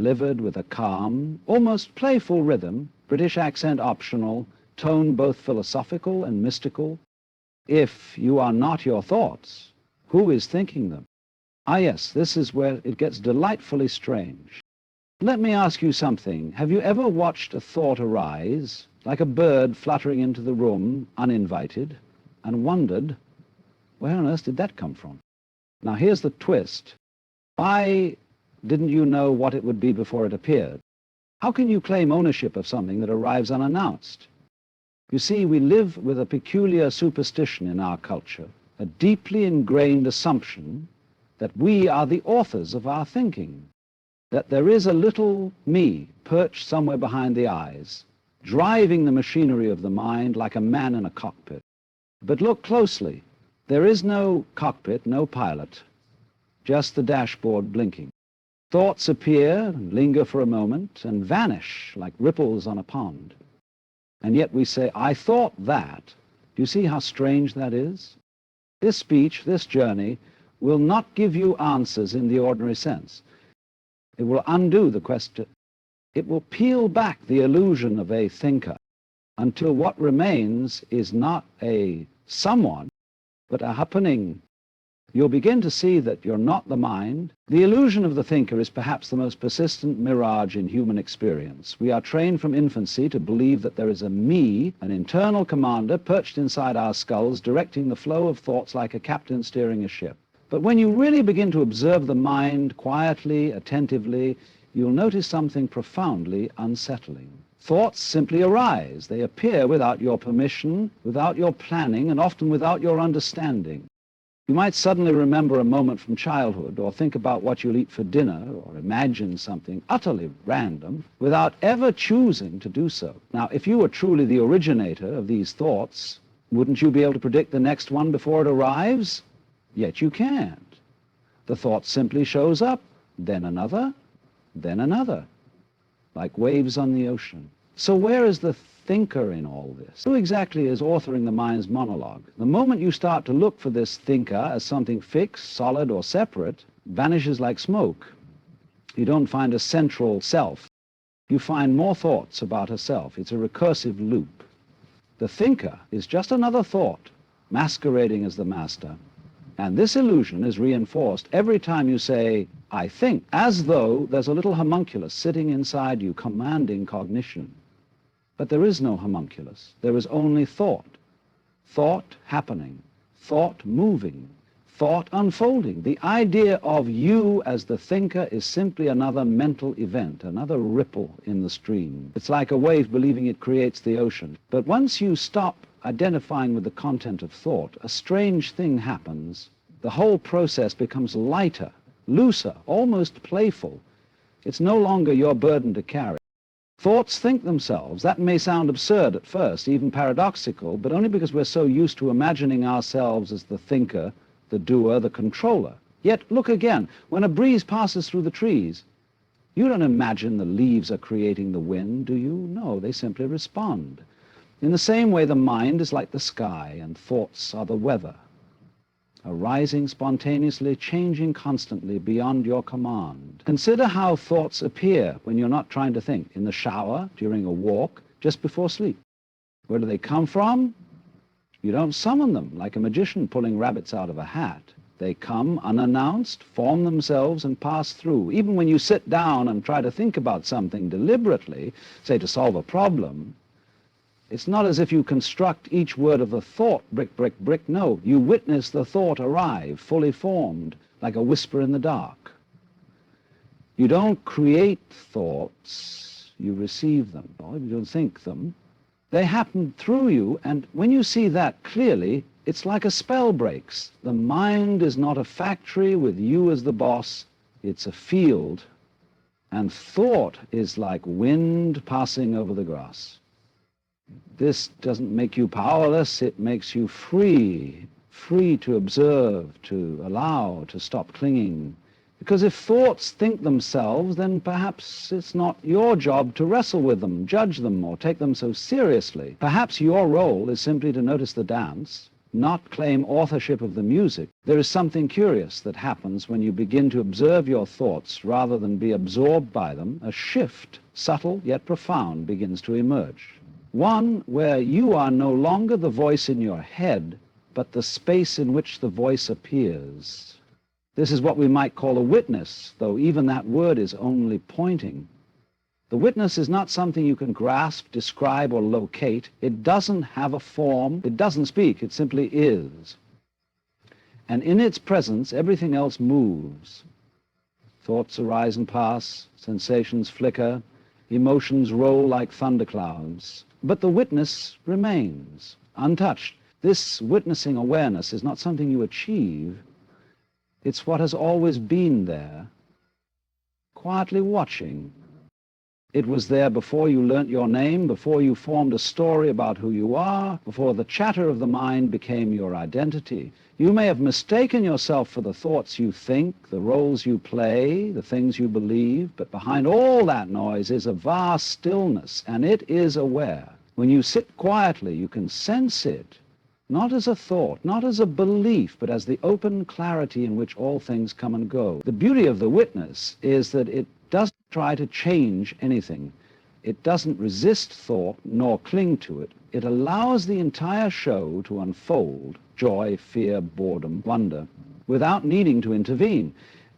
delivered with a calm, almost playful rhythm, British accent optional, tone both philosophical and mystical. If you are not your thoughts, who is thinking them? Ah yes, this is where it gets delightfully strange. Let me ask you something. Have you ever watched a thought arise, like a bird fluttering into the room, uninvited, and wondered, where on earth did that come from? Now here's the twist. Why didn't you know what it would be before it appeared? How can you claim ownership of something that arrives unannounced? You see, we live with a peculiar superstition in our culture, a deeply ingrained assumption that we are the authors of our thinking, that there is a little me perched somewhere behind the eyes, driving the machinery of the mind like a man in a cockpit. But look closely. There is no cockpit, no pilot, just the dashboard blinking. Thoughts appear and linger for a moment and vanish like ripples on a pond. And yet we say, I thought that. Do you see how strange that is? This speech, this journey, will not give you answers in the ordinary sense. It will undo the question. It will peel back the illusion of a thinker until what remains is not a someone, but a happening. You'll begin to see that you're not the mind. The illusion of the thinker is perhaps the most persistent mirage in human experience. We are trained from infancy to believe that there is a me, an internal commander perched inside our skulls, directing the flow of thoughts like a captain steering a ship. But when you really begin to observe the mind quietly, attentively, you'll notice something profoundly unsettling. Thoughts simply arise. They appear without your permission, without your planning, and often without your understanding. You might suddenly remember a moment from childhood, or think about what you'll eat for dinner, or imagine something utterly random, without ever choosing to do so. Now, if you were truly the originator of these thoughts, wouldn't you be able to predict the next one before it arrives? Yet you can't. The thought simply shows up, then another, like waves on the ocean. So where is the thinker in all this? Who exactly is authoring the mind's monologue? The moment you start to look for this thinker as something fixed, solid, or separate, vanishes like smoke. You don't find a central self. You find more thoughts about a self. It's a recursive loop. The thinker is just another thought, masquerading as the master. And this illusion is reinforced every time you say, I think, as though there's a little homunculus sitting inside you commanding cognition. But there is no homunculus. There is only thought. Thought happening. Thought moving. Thought unfolding. The idea of you as the thinker is simply another mental event, another ripple in the stream. It's like a wave believing it creates the ocean. But once you stop identifying with the content of thought, a strange thing happens. The whole process becomes lighter, looser, almost playful. It's no longer your burden to carry. Thoughts think themselves. That may sound absurd at first, even paradoxical, but only because we're so used to imagining ourselves as the thinker, the doer, the controller. Yet look again. When a breeze passes through the trees, you don't imagine the leaves are creating the wind, do you? No, they simply respond. In the same way, the mind is like the sky, and thoughts are the weather, arising spontaneously, changing constantly beyond your command. Consider how thoughts appear when you're not trying to think, in the shower, during a walk, just before sleep. Where do they come from? You don't summon them like a magician pulling rabbits out of a hat. They come unannounced, form themselves, and pass through. Even when you sit down and try to think about something deliberately, say to solve a problem, it's not as if you construct each word of the thought, brick, brick, brick. No, you witness the thought arrive, fully formed, like a whisper in the dark. You don't create thoughts, you receive them. Or you don't think them. They happen through you, and when you see that clearly, it's like a spell breaks. The mind is not a factory with you as the boss, it's a field. And thought is like wind passing over the grass. This doesn't make you powerless, it makes you free to observe, to allow, to stop clinging. Because if thoughts think themselves, then perhaps it's not your job to wrestle with them, judge them, or take them so seriously. Perhaps your role is simply to notice the dance, not claim authorship of the music, there is something curious that happens when you begin to observe your thoughts rather than be absorbed by them. A shift, subtle yet profound, begins to emerge. One where you are no longer the voice in your head, but the space in which the voice appears. This is what we might call a witness, though even that word is only pointing. The witness is not something you can grasp, describe, or locate. It doesn't have a form. It doesn't speak. It simply is. And in its presence, everything else moves. Thoughts arise and pass, sensations flicker, emotions roll like thunderclouds. But the witness remains, untouched. This witnessing awareness is not something you achieve. It's what has always been there, quietly watching. It was there before you learnt your name, before you formed a story about who you are, before the chatter of the mind became your identity. You may have mistaken yourself for the thoughts you think, the roles you play, the things you believe, but behind all that noise is a vast stillness, and it is aware. When you sit quietly, you can sense it, not as a thought, not as a belief, but as the open clarity in which all things come and go. The beauty of the witness is that it doesn't try to change anything. It doesn't resist thought nor cling to it. It allows the entire show to unfold, joy, fear, boredom, wonder, without needing to intervene.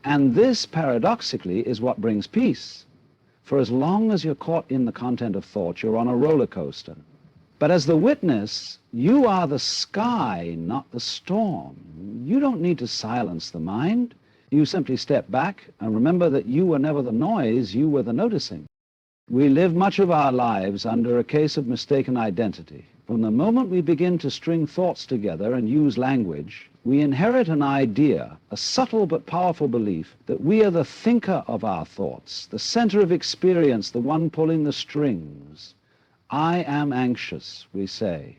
And this, paradoxically, is what brings peace. For as long as you're caught in the content of thought, you're on a roller coaster. But as the witness, you are the sky, not the storm. You don't need to silence the mind. You simply step back and remember that you were never the noise, you were the noticing. We live much of our lives under a case of mistaken identity. From the moment we begin to string thoughts together and use language, we inherit an idea, a subtle but powerful belief, that we are the thinker of our thoughts, the center of experience, the one pulling the strings. I am anxious, we say.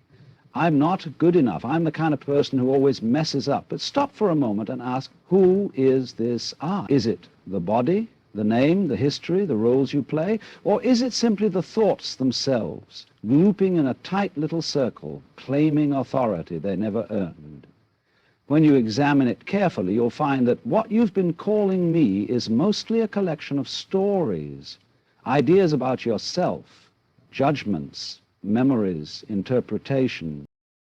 I'm not good enough. I'm the kind of person who always messes up. But stop for a moment and ask, who is this I? Is it the body, the name, the history, the roles you play? Or is it simply the thoughts themselves, looping in a tight little circle, claiming authority they never earned? When you examine it carefully, you'll find that what you've been calling me is mostly a collection of stories, ideas about yourself, judgments, memories, interpretation.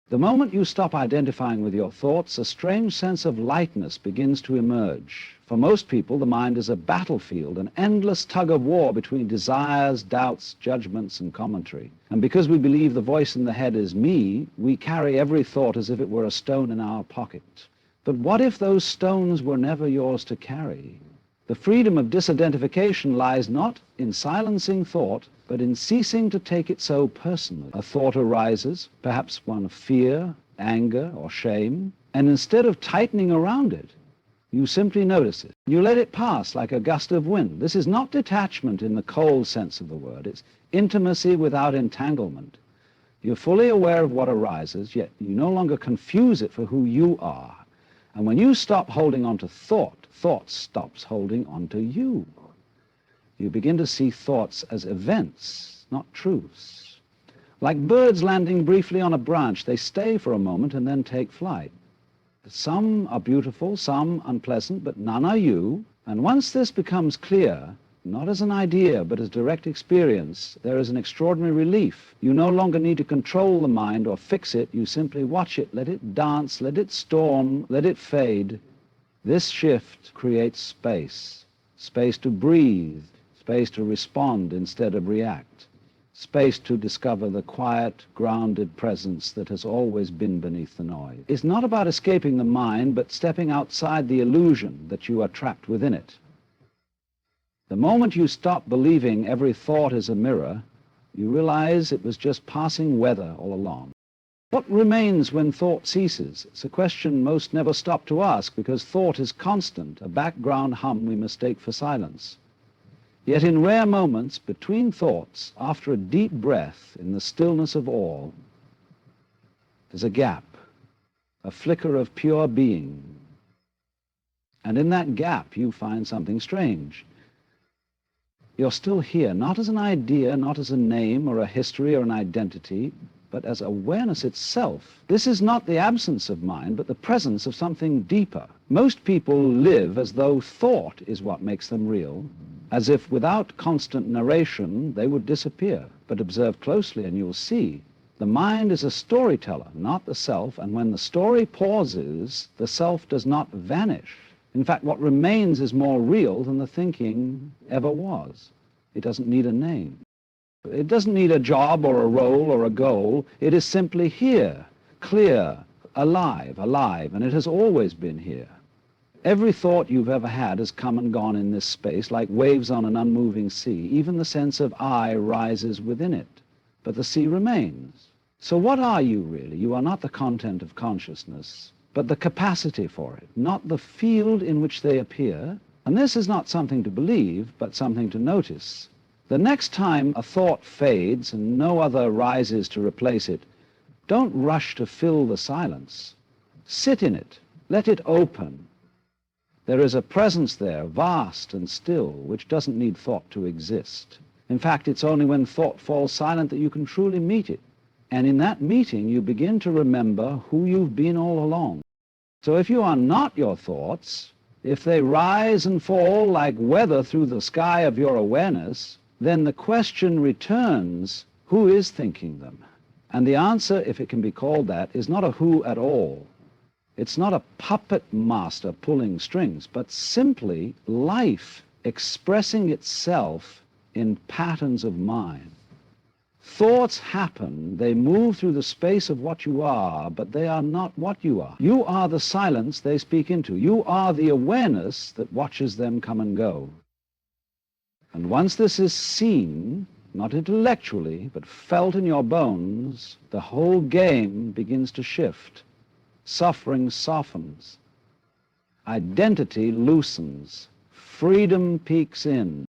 The moment you stop identifying with your thoughts, a strange sense of lightness begins to emerge. For most people, the mind is a battlefield, an endless tug-of-war between desires, doubts, judgments, and commentary. And because we believe the voice in the head is me, we carry every thought as if it were a stone in our pocket. But what if those stones were never yours to carry? The freedom of disidentification lies not in silencing thought, but in ceasing to take it so personally. A thought arises, perhaps one of fear, anger, or shame, and instead of tightening around it, you simply notice it. You let it pass like a gust of wind. This is not detachment in the cold sense of the word. It's intimacy without entanglement. You're fully aware of what arises, yet you no longer confuse it for who you are. And when you stop holding on to thought, thought stops holding on to you. You begin to see thoughts as events, not truths. Like birds landing briefly on a branch, they stay for a moment and then take flight. Some are beautiful, some unpleasant, but none are you. And once this becomes clear, not as an idea, but as direct experience, there is an extraordinary relief. You no longer need to control the mind or fix it. You simply watch it, let it dance, let it storm, let it fade. This shift creates space, space to breathe, space to respond instead of react, space to discover the quiet, grounded presence that has always been beneath the noise. It's not about escaping the mind, but stepping outside the illusion that you are trapped within it. The moment you stop believing every thought is a mirror, you realize it was just passing weather all along. What remains when thought ceases? It's a question most never stop to ask, because thought is constant, a background hum we mistake for silence. Yet in rare moments between thoughts, after a deep breath in the stillness of all, there's a gap, a flicker of pure being. And in that gap you find something strange. You're still here, not as an idea, not as a name or a history or an identity, but as awareness itself. This is not the absence of mind, but the presence of something deeper. Most people live as though thought is what makes them real, as if without constant narration they would disappear. But observe closely and you'll see the mind is a storyteller, not the self, and when the story pauses, the self does not vanish. In fact, what remains is more real than the thinking ever was. It doesn't need a name. It doesn't need a job or a role or a goal. It is simply here, clear, alive, and it has always been here. Every thought you've ever had has come and gone in this space like waves on an unmoving sea. Even the sense of I rises within it, but the sea remains. So what are you really? You are not the content of consciousness, but the capacity for it, not the field in which they appear. And this is not something to believe, but something to notice. The next time a thought fades and no other rises to replace it, don't rush to fill the silence. Sit in it. Let it open. There is a presence there, vast and still, which doesn't need thought to exist. In fact, it's only when thought falls silent that you can truly meet it. And in that meeting, you begin to remember who you've been all along. So if you are not your thoughts, if they rise and fall like weather through the sky of your awareness, then the question returns, who is thinking them? And the answer, if it can be called that, is not a who at all. It's not a puppet master pulling strings, but simply life expressing itself in patterns of mind. Thoughts happen, they move through the space of what you are, but they are not what you are. You are the silence they speak into. You are the awareness that watches them come and go. And once this is seen, not intellectually, but felt in your bones, the whole game begins to shift. Suffering softens. Identity loosens. Freedom peeks in.